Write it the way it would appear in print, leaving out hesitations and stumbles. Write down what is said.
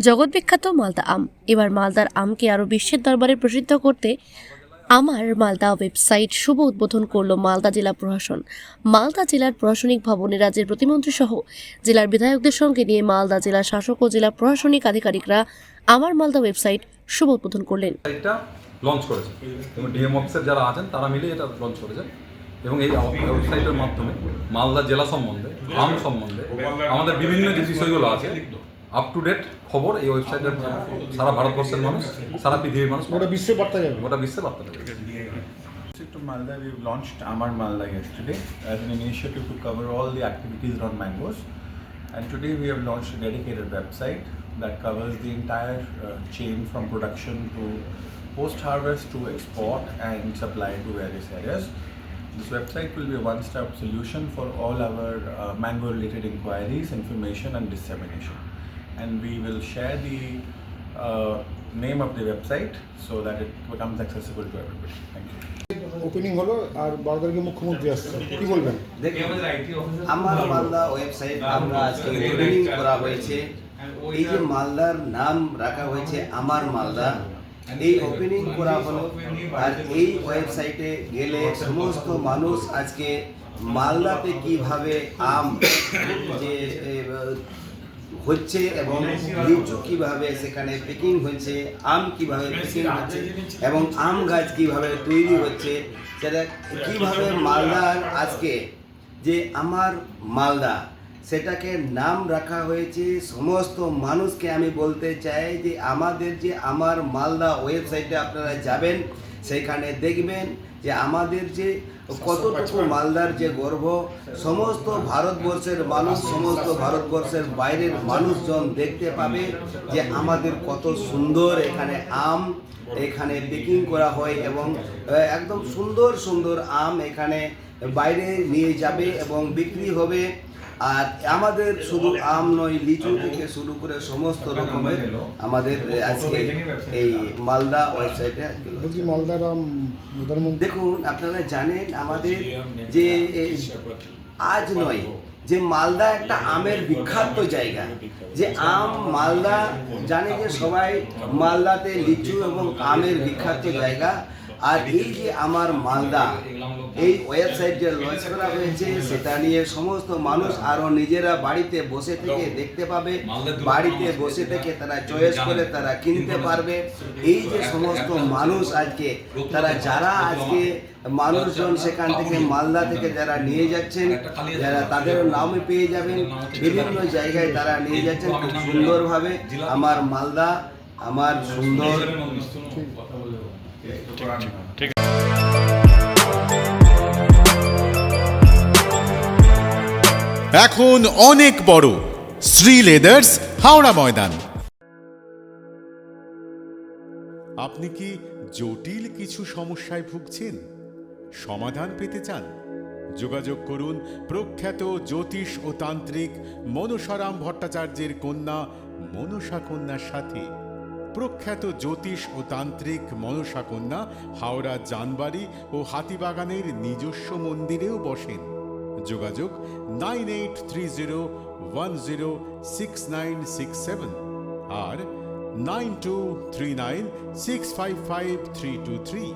জগৎবিখ্যাত মালদা আম। এবার মালদার আমকে আরও বিশ্বের দরবারে প্রসিদ্ধ করতে আমার মালদা ওয়েবসাইট শুভ উদ্বোধন করল মালদা জেলা প্রশাসন। মালদা জেলার প্রশাসনিক ভবনে রাজ্যের প্রতিমন্ত্রী সহ জেলার বিধায়কদের সঙ্গে নিয়ে মালদা জেলার শাসক ও জেলা প্রশাসনিক আধিকারিকরা আমার মালদা ওয়েবসাইট শুভ উদ্বোধন করলেন। এটা লঞ্চ করেছে এবং ডিএম অফিসার যারা আছেন তারা মিলে এটা লঞ্চ করেছে এবং এই ওয়েবসাইটের মাধ্যমে মালদা জেলা সম্বন্ধে, আম সম্বন্ধে আমাদের বিভিন্ন যে বিষয়গুলো আছে আপ টু ডেট খবর এই ওয়েবসাইটের সারা ভারতবর্ষের মানুষ, সারা পৃথিবীর মানুষ, গোটা বিশ্বে বার্তা যাবে। গোটা বিশ্বে বার্তা যাবে। To Malda, we've launched Amar Malda yesterday as an initiative to cover all the activities around mangoes. And today we have launched a dedicated website that covers the entire chain from production to post-harvest to export and supply to various areas. This website will be a one-stop solution for all our mango-related inquiries, information and dissemination. And we will share the name of the website so that it becomes accessible to everybody. Thank you. Opening হলো আর 12 তারিখে মুখ্যমন্ত্রী আসছে, কি বলবেন? আমার Malda website আমরা আজকে opening করা হয়েছে। এই যে মালদার নাম রাখা হয়েছে আমার মালদা, এই ওপেনিং করা হলো। আর এই ওয়েবসাইটে গেলে সমস্ত মানুষ আজকে মালদাতে কিভাবে আম যে হচ্ছে এবং লিচু কিভাবে সেখানে প্যাকিং হচ্ছে, আম কিভাবে প্যাকিং হচ্ছে এবং আম গাছ কিভাবে তৈরি হচ্ছে, সেটা কিভাবে মালদার আজকে যে আমার মালদা সেটাকে নাম রাখা হয়েছে। সমস্ত মানুষকে আমি বলতে চাই যে আমাদের যে আমার মালদা ওয়েবসাইটে আপনারা যাবেন, সেখানে দেখবেন যে আমাদের যে কতটুকু মালদার যে গর্ব, সমস্ত ভারতবর্ষের মানুষ, সমস্ত ভারতবর্ষের বাইরের মানুষজন দেখতে পাবে যে আমাদের কত সুন্দর এখানে আম এখানে প্যাকিং করা হয় এবং একদম সুন্দর সুন্দর আম এখানে বাইরে নিয়ে যাবে এবং বিক্রি হবে। আর আমাদের শুধু আম নয়, লিচু থেকে শুরু করে সমস্ত রকমের আমাদের আজকে এই মালদা ওয়েবসাইটে মালদার আম দেখুন। আপনারা জানেন আমাদের যে আজ নয় যে মালদা একটা আমের বিখ্যাত জায়গা, যে আম মালদা জানে যে সবাই মালদাতে লিচু এবং আমের বিখ্যাত জায়গা। আর এই যে আমার মালদা এই ওয়েবসাইট যে লঞ্চ করা হয়েছে, সেটা নিয়ে সমস্ত মানুষ আরও নিজেরা বাড়িতে বসে থেকে দেখতে পাবে, বাড়িতে বসে থেকে তারা চয়েস করে তারা কিনতে পারবে। এই যে সমস্ত মানুষ আজকে তারা যারা আজকে মানুষজন সেখান থেকে মালদা থেকে যারা নিয়ে যাচ্ছেন, যারা তাদের নামে পেয়ে যাবেন, বিভিন্ন জায়গায় তারা নিয়ে যাচ্ছেন খুব সুন্দরভাবে। আমার মালদা আমার সুন্দর। এখন অনেক বড় শ্রী লেদার্স হাওড়া ময়দান। আপনি কি জটিল কিছু সমস্যায় ভুগছেন, সমাধান পেতে চান? যোগাযোগ করুন প্রখ্যাত জ্যোতিষ ও তান্ত্রিক মনসারাম ভট্টাচার্যের কন্যা মনসা কন্যার সাথে। প্রখ্যাত জ্যোতিষ ও তান্ত্রিক মনসা কন্যা হাওড়া জানবাড়ি ও হাতিবাগানের নিজস্ব মন্দিরেও বসেন। যোগাযোগ 9830106967 আর 9239655323।